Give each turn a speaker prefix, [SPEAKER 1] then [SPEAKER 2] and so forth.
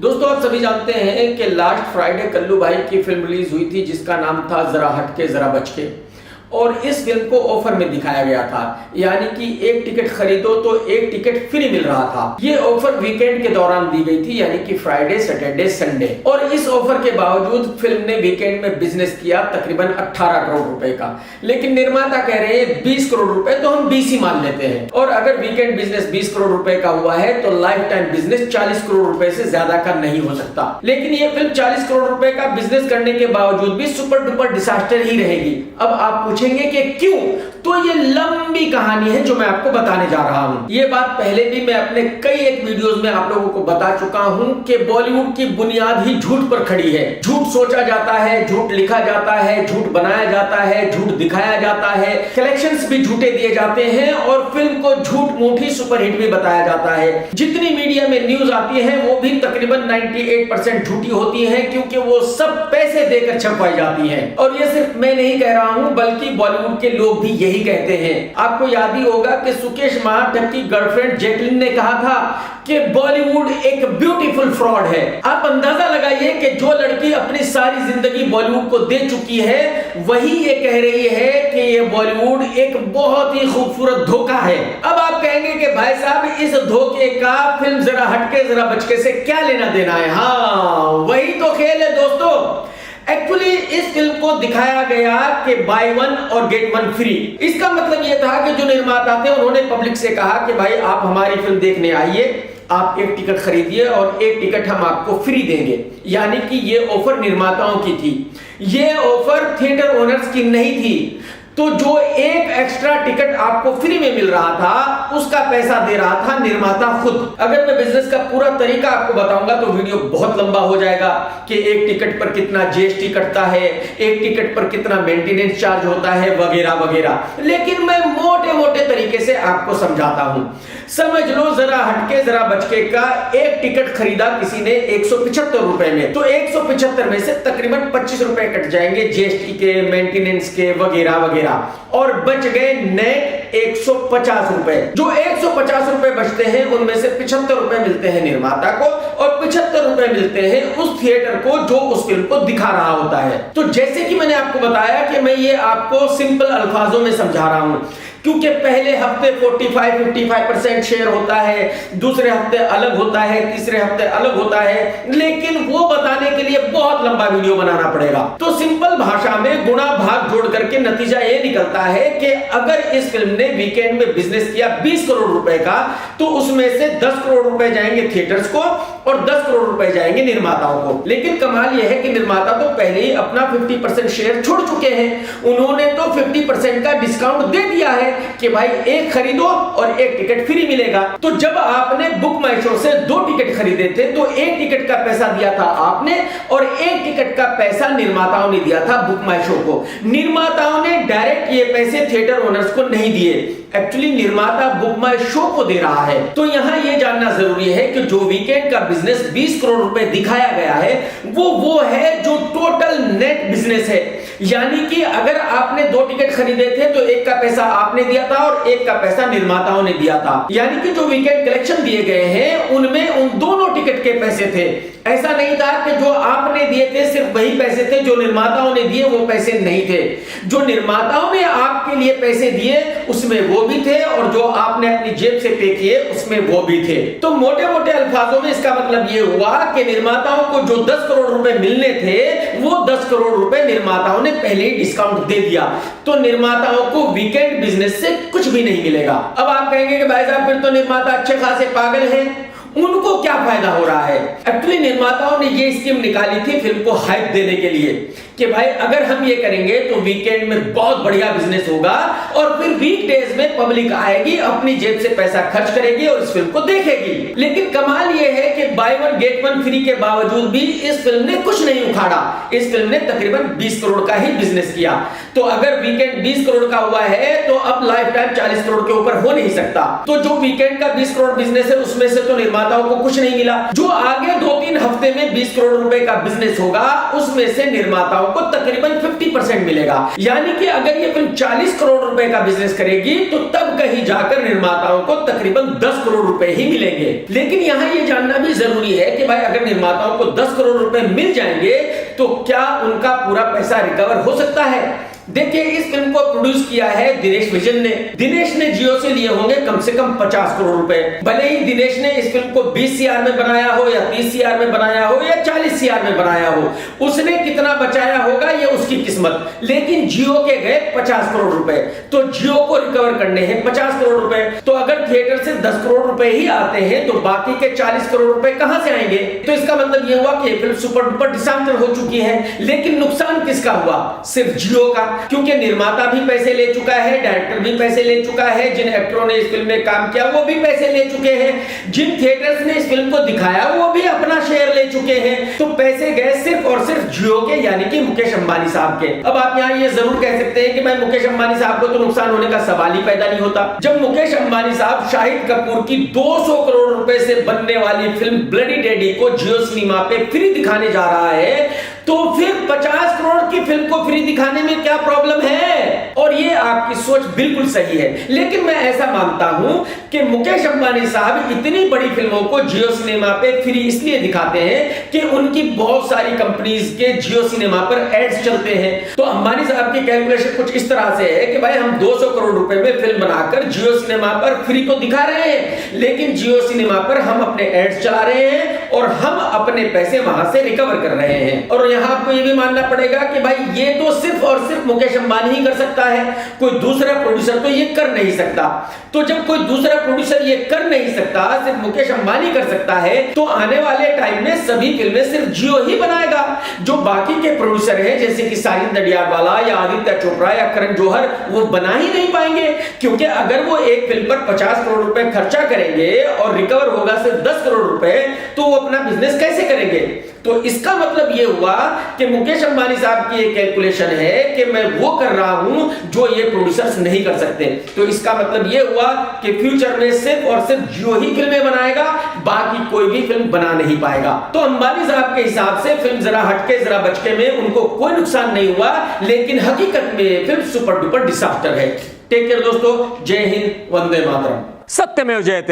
[SPEAKER 1] दोस्तों आप सभी जानते हैं कि लास्ट फ्राइडे कल्लू भाई की फिल्म रिलीज हुई थी जिसका नाम था जरा हटके जरा बचके। और इस फिल्म को ऑफर में दिखाया गया था, यानी कि एक टिकट खरीदो तो एक टिकट फ्री मिल रहा था। ये ऑफर वीकेंड के दौरान दी गई थी, यानी कि फ्राइडे सैटरडे संडे। और इस ऑफर के बावजूद फिल्म ने वीकेंड में बिजनेस किया तकरीबन 18 करोड़ रुपए का। लेकिन निर्माता कह रहे हैं 20 करोड़ रुपए, तो हम 20 ही मान लेते हैं। और अगर वीकेंड बिजनेस 20 करोड़ रुपए का हुआ है तो लाइफ टाइम बिजनेस 40 करोड़ रुपए से ज्यादा का नहीं हो सकता। लेकिन ये फिल्म 40 करोड़ रुपए का बिजनेस करने के बावजूद भी सुपर डुपर डिजास्टर ही रहेगी। अब आप पूछेंगे कि क्यों, तो ये लंबी कहानी है जो मैं आपको बताने जा रहा हूं। ये बात पहले भी मैं अपने कई एक वीडियोस में आप लोगों को बता चुका हूं कि बॉलीवुड की बुनियाद ही झूठ पर खड़ी है। झूठ सोचा जाता है, झूठ लिखा जाता है, झूठ बनाया जाता है, झूठ दिखाया जाता है, कलेक्शंस भी झूठे दिए जाते हैं और फिल्म को झूठ मूठ ही सुपरहिट भी बताया जाता है। जितनी मीडिया में न्यूज आती है वो भी तकरीबन 98% झूठी होती है, क्योंकि वो सब पैसे देकर छपवाई जाती है। और ये सिर्फ मैं नहीं कह रहा हूं, बल्कि बॉलीवुड के लोग भी यही कहते हैं। आपको याद ही होगा कि सुकेश महाठक की गर्लफ्रेंड जैकलिन ने कहा था कि बॉलीवुड एक ब्यूटीफुल फ्रॉड है। आप अंदाजा लगाइए कि जो लड़की अपनी सारी जिंदगी बॉलीवुड को दे चुकी है, वही ये कह रही है कि ये बॉलीवुड एक बहुत ही खूबसूरत धोखा है। अब आप कहेंगे कि भाई साहब इस धोखे का फिल्म जरा हटके जरा बचके से क्या लेना देना है। हाँ, वही तो खेल है दोस्तों। एक्चुअली इस फिल्म को दिखाया गया कि बाय वन और गेट वन फ्री। इसका मतलब यह था कि जो निर्माता थे उन्होंने पब्लिक से कहा कि भाई आप हमारी फिल्म देखने आइए, आप एक टिकट खरीदिए और एक टिकट हम आपको फ्री देंगे। यानी कि ये ऑफर निर्माताओं की थी, ये ऑफर थिएटर ओनर्स की नहीं थी। तो जो एक एक्स्ट्रा टिकट आपको फ्री में मिल रहा था उसका पैसा दे रहा था निर्माता खुद। अगर मैं बिजनेस का पूरा तरीका आपको बताऊंगा तो वीडियो बहुत लंबा हो जाएगा कि एक टिकट पर कितना जीएसटी कटता है, एक टिकट पर कितना मेंटेनेंस चार्ज होता है, वगैरह वगैरह। लेकिन मैं मोटे मोटे तरीके से आपको समझाता हूं। समझ लो जरा हटके जरा बचके का एक टिकट खरीदा किसी ने 175 रुपए में, तो 175 में से तकरीबन 25 रुपए कट जाएंगे जीएसटी के, मेंटेनेंस के, वगैरह वगैरह, और बच गए नेट 150 रुपए। जो 150 रुपए बचते हैं उनमें से 75 रुपए मिलते हैं निर्माता को और 75 रुपए मिलते हैं उस थिएटर को जो उस फिल्म को दिखा रहा होता है। तो जैसे कि मैंने आपको बताया कि मैं ये आपको सिंपल अल्फाजों में समझा रहा हूं, क्योंकि पहले हफ्ते 45-55% शेयर होता है, दूसरे हफ्ते अलग होता है, तीसरे हफ्ते अलग होता है, लेकिन वो बताने के लिए बहुत लंबा वीडियो बनाना पड़ेगा। तो सिंपल भाषा में गुणा भाग जोड़ करके नतीजा ये निकलता है कि अगर इस फिल्म ने वीकेंड में बिजनेस किया 20 करोड़ रुपए का, तो उसमें से 10 करोड़ रुपए जाएंगे थिएटर्स को और 10 करोड़ रुपए जाएंगे निर्माताओं को। लेकिन कमाल यह है कि निर्माता तो पहले ही अपना 50% शेयर छोड़ चुके हैं। उन्होंने तो 50% का डिस्काउंट दे दिया है कि भाई एक खरीदो और एक टिकट फ्री मिलेगा। तो जब आपने बुक माई शो से 2 टिकट खरीदे थे तो एक टिकट का पैसा दिया था आपने और एक टिकट का पैसा निर्माताओं ने दिया था बुक माई शो को। निर्माताओं ने डायरेक्ट ये पैसे थिएटर ओनर्स को नहीं दिए, एक्चुअली निर्माता बुक माई शो को दे रहा है। तो यहां यह जानना जरूरी है कि जो वीकेंड का बिजनेस 20 करोड़ रुपए दिखाया गया है वो है जो टोटल नेट बिजनेस है। यानी कि अगर आपने 2 टिकट खरीदे थे तो एक का पैसा आपने दिया था और एक का पैसा निर्माताओं ने दिया था। यानी कि जो वीकेंड कलेक्शन दिए गए हैं उनमें उन दोनों टिकट के पैसे थे। ऐसा नहीं था कि जो आपने दिए थे सिर्फ वही पैसे थे, जो निर्माताओं ने दिए वो पैसे नहीं थे। जो निर्माताओं ने आपके लिए पैसे दिए उसमें वो भी थे और जो आपने अपनी जेब से पे किए उसमें वो भी थे। तो मोटे मोटे अल्फाजों में इसका मतलब ये हुआ कि निर्माताओं को जो 10 करोड़ रुपए मिलने थे वो 10 करोड़ रुपए निर्माताओं ने पहले ही डिस्काउंट दे दिया। तो निर्माताओं को वीकेंड बिजनेस से कुछ भी नहीं मिलेगा। अब आप कहेंगे कि भाई साहब फिर तो निर्माता अच्छे खासे पागल हैं, उनको क्या फायदा हो रहा है। एक्चुअली निर्माताओं ने ये स्कीम निकाली थी फिल्म को हाइप देने के लिए कि भाई अगर हम ये करेंगे तो वीकेंड में बहुत बढ़िया बिजनेस होगा और फिर वीकडेज में पब्लिक आएगी, अपनी जेब से पैसा खर्च करेगी और इस फिल्म को देखेगी। लेकिन कमाल ये है कि by one get one free के बावजूद भी इस फिल्म ने कुछ नहीं उखाड़ा। इस फिल्म ने तकरीबन 20 करोड़ का ही बिजनेस किया। तो अगर वीकेंड 20 करोड़ का हुआ है तो अब लाइफ टाइम 40 करोड़ के ऊपर हो नहीं सकता। तो जो वीकेंड का 20 करोड़ बिजनेस है उसमें से तो निर्माताओं को कुछ नहीं मिला। जो आगे 2-3 हफ्ते में 20 करोड़ रुपए का बिजनेस होगा उसमें से निर्माताओं निर्माताओं को तकरीबन 50% मिलेगा। यानी कि अगर ये फिल्म 40 करोड़ रुपए का बिजनेस करेगी तो तब कहीं जाकर निर्माताओं को तकरीबन 10 करोड़ रुपए ही मिलेंगे। लेकिन यहां ये जानना भी जरूरी है कि भाई अगर निर्माताओं को 10 करोड़ रुपए मिल जाएंगे तो क्या उनका पूरा पैसा रिकवर हो सकता है? देखिए, इस फिल्म को प्रोड्यूस किया है दिनेश विजन ने। दिनेश ने जियो से लिए होंगे कम से कम 50 करोड़ रुपए। भले ही दिनेश ने इस फिल्म को 20 सीआर में बनाया हो या 30 सीआर में बनाया हो या 40 सीआर में बनाया हो, उसने कितना बचाया होगा ये उसकी किस्मत। लेकिन जियो के गए 50 करोड़ रुपए, तो जियो को रिकवर करने हैं 50 करोड़ रुपए। तो अगर थिएटर से 10 करोड़ रुपए ही आते हैं तो बाकी के 40 करोड़ रुपए कहां से आएंगे? तो इसका मतलब यह हुआ कि फिल्म सुपर डुपर डिसास्टर हो चुकी है। लेकिन नुकसान किसका हुआ? सिर्फ जियो का, क्योंकि निर्माता भी पैसे ले चुका है, डायरेक्टर भी पैसे ले चुका है, जिन एक्टरों ने इस फिल्म में काम किया वो भी पैसे ले चुके हैं, जिन थिएटर्स ने इस फिल्म को दिखाया वो भी अपना शेयर ले चुके हैं। तो पैसे गए सिर्फ और सिर्फ जियो के, यानी कि मुकेश अंबानी साहब के। अब आप यहाँ ये जरूर कह सकते हैं कि भाई मुकेश अंबानी साहब को तो नुकसान होने का सवाल ही पैदा नहीं होता। जब मुकेश अंबानी साहब शाहिद कपूर की 200 करोड़ रुपए से बनने वाली फिल्म ब्लडी डैडी को जियो सिनेमा पे फ्री दिखाने जा रहा है, तो फिर 50 करोड़ की फिल्म को फ्री दिखाने में क्या प्रॉब्लम है? और ये आपकी सोच बिल्कुल सही है। लेकिन मैं ऐसा मानता हूं कि मुकेश अंबानी साहब इतनी बड़ी फिल्मों को जियो सिनेमा पे फ्री इसलिए दिखाते हैं कि उनकी बहुत सारी कंपनीज के जियो सिनेमा पर एड्स चलते हैं। तो अंबानी साहब की कैलकुलेशन कुछ इस तरह से है कि भाई हम 200 करोड़ रुपए में फिल्म बनाकर जियो सिनेमा पर फ्री को दिखा रहे हैं, लेकिन जियो सिनेमा पर हम अपने एड्स चला रहे हैं और हम अपने पैसे वहां से रिकवर कर रहे हैं। और यहां आपको ये भी मानना पड़ेगा कि भाई ये तो सिर्फ और सिर्फ मुकेश अंबानी ही कर सकता है, कोई दूसरा प्रोड्यूसर तो ये कर नहीं सकता। तो जब कोई दूसरा प्रोड्यूसर ये कर नहीं सकता, सिर्फ मुकेश अंबानी कर सकता है, तो आने वाले टाइम में सभी फिल्में सिर्फ जियो ही बनाएगा। जो बाकी के प्रोड्यूसर हैं जैसे कि साजिद नडियाडवाला या आदित्य चोपड़ा या करण जौहर, वो बना ही नहीं पाएंगे, क्योंकि अगर वो एक फिल्म पर 50 करोड़ रुपए खर्चा करेंगे और रिकवर होगा सिर्फ 10 करोड़ रुपए, तो वो अपना बिजनेस कैसे करेंगे? तो इसका मतलब ये हुआ कि मुकेश अंबानी साहब की एक कैलकुलेशन है कि मैं वो कर रहा हूं जो ये प्रोड्यूसर्स नहीं कर सकते। तो इसका मतलब ये हुआ कि फ्यूचर में सिर्फ और सिर्फ जियो ही फिल्में बनाएगा, बाकी कोई भी फिल्म बना नहीं पाएगा। तो अंबानी साहब के हिसाब से फिल्म जरा हटके जरा बचके में उनको कोई नुकसान नहीं हुआ, लेकिन हकीकत में फिल्म सुपर डुपर डिसास्टर है। टेक केयर दोस्तों, जय हिंद, वंदे मातरम।
[SPEAKER 2] सत्यमेव जयते।